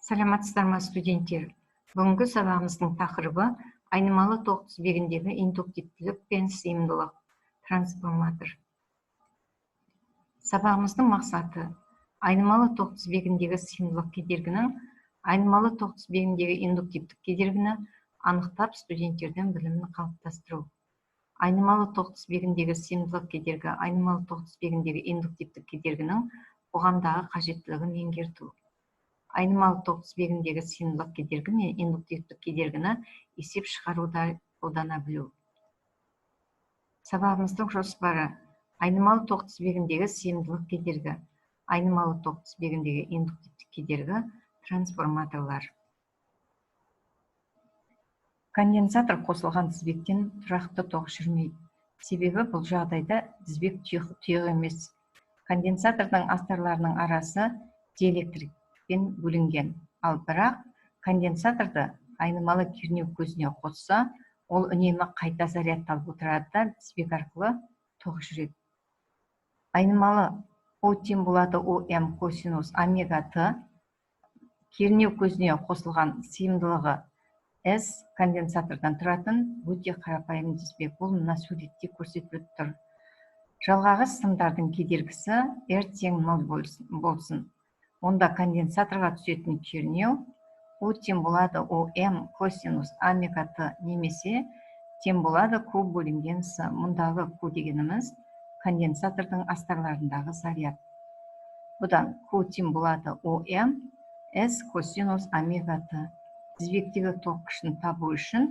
Саламатсыздар ма, студенттер? Бүгінгі сабағымыздың тақырыбы айнымалы тоқ тізбегіндегі индуктивтілік пен сыйымдылық, трансформатор. Сабағымыздың мақсаты айнымалы тоқ тізбегіндегі сыйымдылық кедергінің айнымалы тоқ тізбегіндегі индуктивтік кедергіні анықтап, студенттердің білімін қалыптастыру. Айнымалы тоқ тізбегіндегі сыйымдылық кедергі айнымалы тоқ тізбегіндегі индуктивтік кедергінің қоғамдағы қажеттілігін меңгерту. Айнымалы тоқ тізбегіндегі сыйымдылық кедергі мен индуктивтік кедергіні есеп шығаруда қолдана білу. Сабағымыздың жоспары: айнымалы тоқ тізбегіндегі сыйымдылық кедергі, айнымалы тоқ тізбегіндегі индуктивтік кедергі, трансформаторлар. Конденсатор қосылған тізбектен тұрақты тоқ жүрмейді. Себебі бұл жағдайда тізбек тұйық емес. Конденсатордың астарларының арасы диэлектрикпен бөлінген. Ал бірақ конденсаторды айнымалы кернеу көзіне қосса, ол үнемі қайта зарядталып отырады да тізбек арқылы тоқ жүреді. Айнымалы О тең болады ОМ косинус омега Т кернеу көзіне қосылған сыйымдылығы S конденсатордан тұратын өте қарапайым тізбек. Бұл мына суретте көрсетіліп тұр. Жалғағы сымдардың кедергісі R тең 0 болсын. Онда конденсаторға түсетін кернеу О тең болады ОМ косинус омега Т немесе тең болады Q бөлінген С. Мұндағы Q дегеніміз конденсатордың астарларындағы заряд. Бұдан Q тең болады ОМ S косинус омега Т. Тізбектегі тоқ күшін табу үшін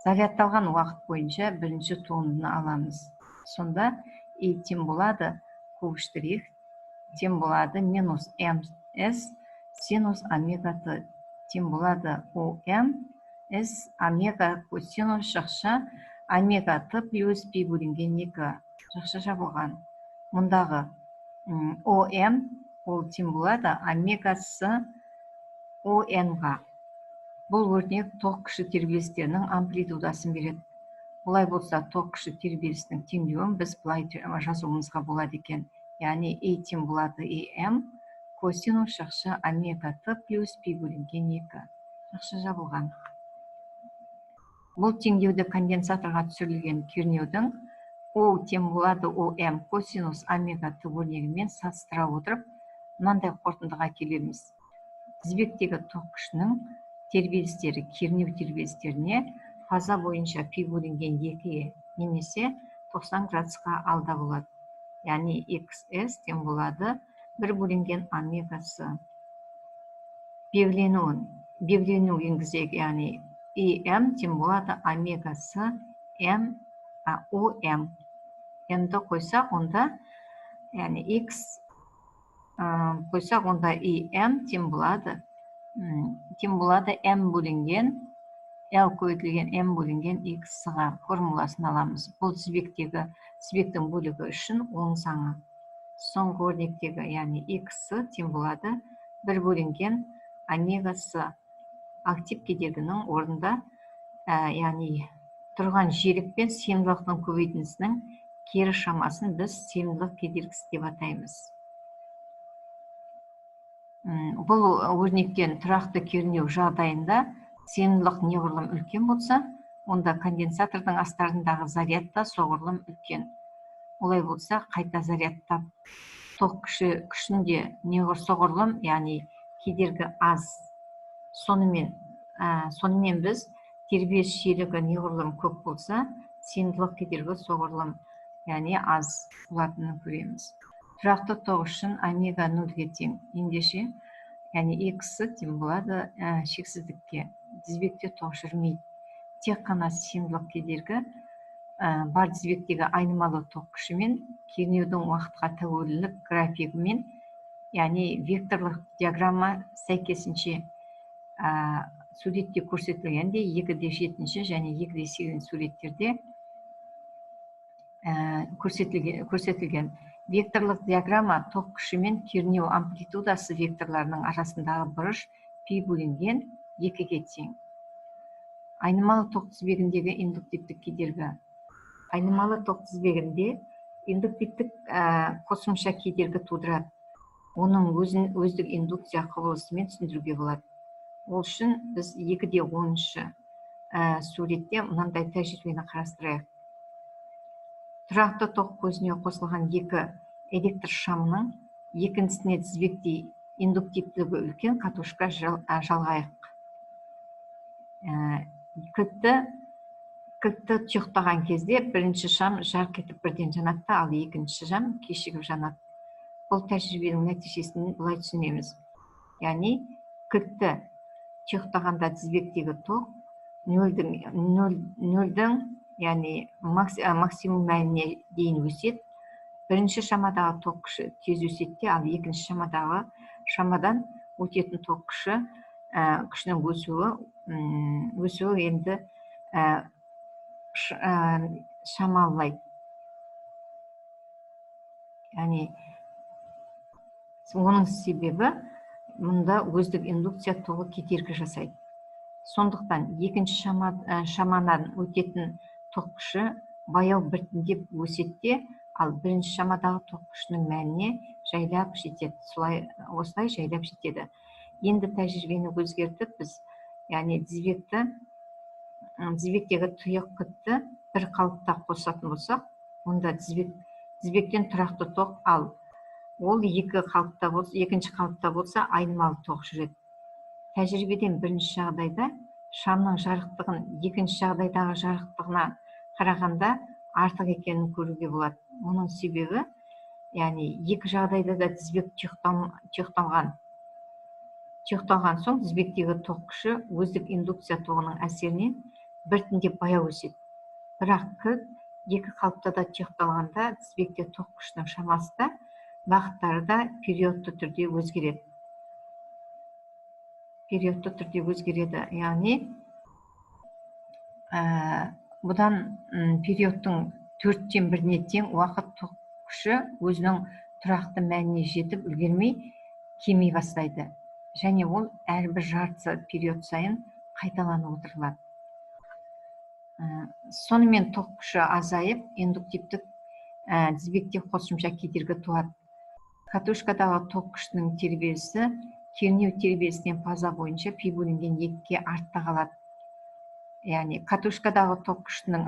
зарядталған уақыт бойынша бірінші туындыны аламыз. Сонда E тең болады Q штрих тең болады минус МС синус омега Т тең болады ОМ С омега косинус жақша омега Т плюс Пи бөлінген 2 жақша жабылған. Мұндағы ОМ ол тең болады омега С ОН-ға. Бұл өрнек тоқ күші тербелістерінің амплитудасын береді. Бұлай болса, тоқ күші тербелісінің теңдеуін біз бұлай жазуымызға болады екен. Яғни E тең болады EM косинус жақша омега Т плюс Пи бөлінген 2 жақша жабылған. Бұл теңдеуді конденсаторға түсірілген кернеудің O тең болады ОМ косинус омега Т өрнегімен салыстыра отырып, мынандай қорытындыға келеміз. Тізбектегі тоқ күшінің тербелістері кернеу тербелістеріне фаза бойынша Пи бөлінген 2 немесе 90 градусқа алда болады. Яғни XS тең болады 1 бөлінген омега С. Белгілену енгізейік, яғни EM тең болады омега С ОМ. М-ді қойсақ, онда, яғни X қойсақ, онда EM тең болады М бөлінген L көбейтілген М бөлінген X-ға формуласын аламыз. Бұл тізбектің бөлігі үшін оң заңы. Соңғы өрнектегі, яғни X тең болады 1 бөлінген омега С. Актив кедергінің орнында, яғни тұрған жиілік пен сыйымдылықтың көбейтіндісінің кері шамасын біз сыйымдылық кедергісі деп атаймыз. Бұл өрнектен тұрақты кернеу жағдайында сыйымдылық неғұрлым үлкен болса, онда конденсатордың астарындағы заряд та соғұрлым үлкен. Олай болса, қайта зарядтап, тоқ күшінде соғұрлым, яғни кедергі аз. Сонымен біз тербеліс жиілігі неғұрлым көп болса, сыйымдылық кедергі соғұрлым, яғни аз болатынын көреміз. Тұрақты тоқ үшін омега 0-ге тең. Ендеше, яғни X тең болады шексіздікке. Тізбекте тоқ жүрмейді. Тек қана сыйымдылық кедергі бар тізбектегі айнымалы тоқ күшімен кернеудің уақытқа тәуелділік графигімен, яғни векторлық диаграмма сәйкесінше суретте көрсетілгенде 2D7 және 2D8 суреттерде көрсетілген. Векторлық диаграмма тоқ күші мен кернеу амплитудасы векторларының арасындағы бұрыш Пи бөлінген 2-ге тең. Айнымалы тоқ тізбегіндегі индуктивтік кедергі. Айнымалы тоқ тізбегінде индуктивтік қосымша кедергі тудырады. Оның өздік индукция құбылысымен түсіндіруге болады. Ол үшін біз 2-10 суретте мынандай тәжірибені қарастырайық. Тұрақты тоқ көзіне қосылған екі электр шамның екіншісіне тізбектей индуктивтілігі үлкен катушка жалғайық. Кілтті тұйықтаған кезде бірінші шам жарқ етіп бірден жанады, ал екінші шам кешігіп жанады. Бұл тәжірибенің нәтижесін былай түсінеміз. Яғни кілтті тұйықтағанда тізбектегі тоқ нөлдің, яғни максимум мәніне дейін өседі. Бірінші шамадағы тоқ күші тез өседі, ал екінші шамадан өтетін тоқ күшінің өсуі енді шамалайды. Яғни оның себебі мұнда өздік индукция тоғы кедергі жасайды. Сондықтан екінші шамадан өтетін тоқ күші баяу біртіндеп өседі, ал бірінші шамадағы тоқ күшінің мәніне жайлап жетеді. Осылай жайлап жетеді. Енді тәжірибені өзгертіп біз, яғни тізбектегі тұйық кілтті бір қалыпта қосатын болсақ, онда тізбектен тұрақты тоқ, ал ол екінші қалыпта болса айнымалы тоқ жүреді. Тәжірибеден бірінші жағдайда шамның жарықтығын екінші жағдайдағы жарықтығына қарағанда артық екенін көруге болады. Мұның себебі, яғни екі жағдайда да тізбек тұйықталған соң тізбектегі тоқ күші өздік индукция тоғының әсерінен біртіндеп баяу өседі. Бірақ кілт екі қалыпта да тұйықталғанда тізбекте тоқ күшінің шамасы да бағыттары да периодты түрде өзгереді. Яғни бұдан периодтың 4/1-не тең уақыт тоқ күші өзінің тұрақты мәніне жетіп үлгермей кеми бастайды. Және ол әрбір жартысы период сайын қайталанып отырылады. Сонымен тоқ күші азайып, индуктивтік тізбекте қосымша кедергі туады. Катушкадағы тоқ күшінің тербелісі кернеу тербелісінен фаза бойынша пи бөлінген 2-ге артта қалады. Яғни катушкадағы тоқ күшінің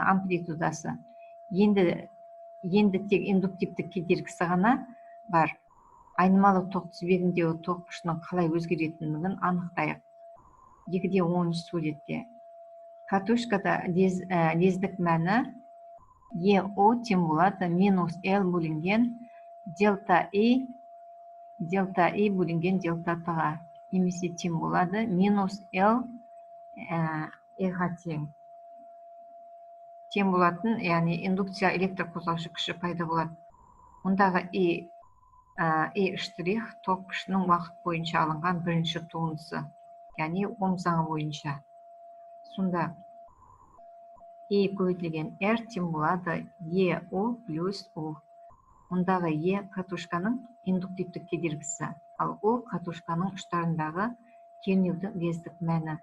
амплитудасы енді тек индуктивтік кедергісі ғана бар. Айнымалы тоқ тізбегіндегі тоқ күшінің қалай өзгеретіндігін анықтайық. 2-10 суретте. Катушкада лездік мәні ЕО тең болады минус L бөлінген дельта И бөлінген дельта Т-ға. Немесе тең болады минус L E-ға тең. Тең болатын, яғни индукция электр қозғаушы күші пайда болады. Мұндағы E' тоқ күшінің уақыт бойынша алынған бірінші туындысы, яғни Ом заңы бойынша. Сонда E көбейтілген R тең болады EO плюс O. Мұндағы E катушканың индуктивтік кедергісі, ал O катушканың ұштарындағы кернеудің лездік мәні.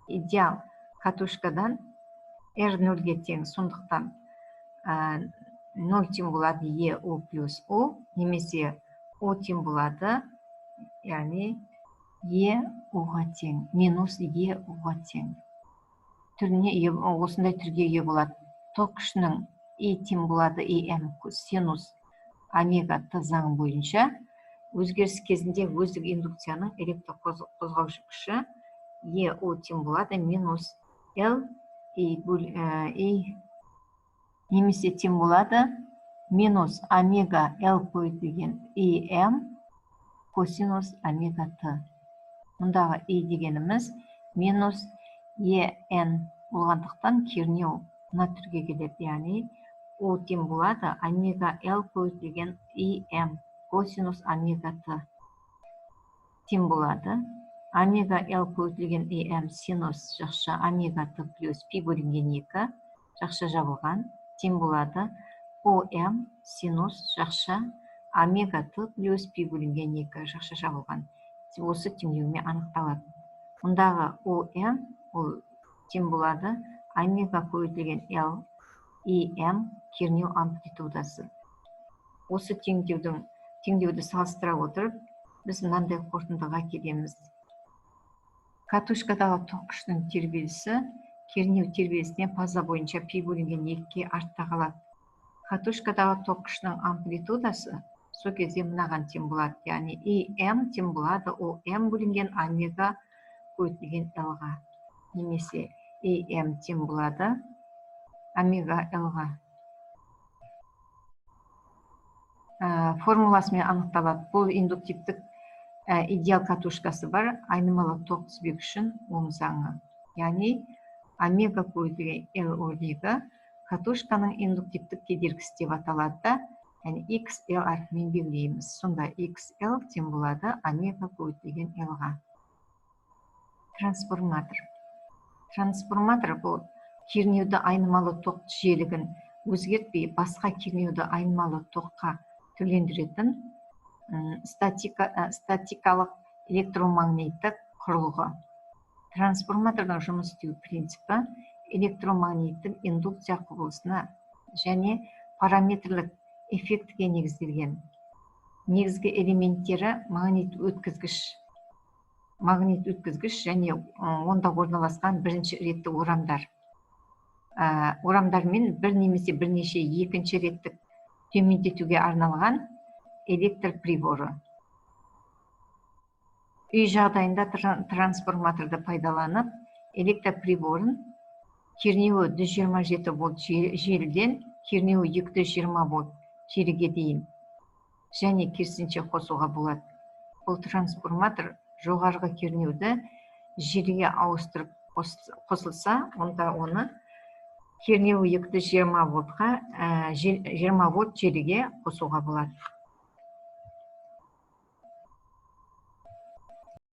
Идеал катушкадан R 0-ге тең, сондықтан 0 тең болады EO плюс O, немесе O тең болады, яғни EO-ға тең, минус EO-ға тең. Осындай түрге ие болады. Тоқ күшінің E тең болады EM синус омега Т заңы бойынша өзгеріс кезінде өздік индукцияның электр қозғаушы күші EO тең болады минус L немесе тең болады минус омега L көбейтілген EM косинус омега Т. Мұндағы E дегеніміз минус EN болғандықтан кернеу мына түрге келеді, яғни O тең болады омега L көбейтілген EM косинус омега Т тең болады омега L көбейтілген EM синус жақша омега Т плюс пи бөлінген 2 жақша жабылған тең болады OM синус жақша омега Т плюс пи бөлінген 2 жақша жабылған. Осы теңдеумен анықталады. Мұндағы OM ол тең болады омега көбейтілген L EM кернеу амплитудасы. Осы теңдеуді салыстыра отырып, біз мынандай қорытындыға келеміз. Катушкадағы тоққыштың тербелісі кернеу тербелісінен фаза бойынша пи бөлінген 2-ге артта қалады. Катушкадағы тоққыштың амплитудасы сол кезде мынаған тең болады, яғни м тең болады м бөлінген омега көбейтілген л-ға, немесе м тең болады омега л-ға. Формуласымен анықталады. Бұл индуктивтік идеал катушкасы бар айнымалы тоқ тізбек үшін Ом заңы. Яғни омега көбейтілген л өрнегі катушканың индуктивтік кедергісі деп аталады да, яғни XL әрпімен белгілейміз. Сонда XL тең болады омега көбейтілген l-ға. Трансформатор. Трансформатор бұл кернеуді айнымалы тоқ жиілігін өзгертпей басқа кернеуді айнымалы тоққа түрлендіретін статикалық электромагниттік құрылғы. Трансформатордың жұмыс істеу принципі электромагниттік индукция құбылысына және параметрлік эффектіге негізделген. Негізгі элементтері магнит өткізгіш және онда орналасқан бірінші ретті орамдар. Орамдармен бір немесе бірнеше екінші реттік төмендетуге арналған электр приборы. Үй жағдайында трансформаторды пайдаланып, электр приборын кернеуі 227 вольт желіден кернеуі 220 вольт желіге дейін және керісінше қосуға болады. Бұл трансформатор жоғарғы кернеуді желіге ауыстырып қосылса, онда оны кернеуі 220 вольтқа 20 вольт желіге қосуға болады.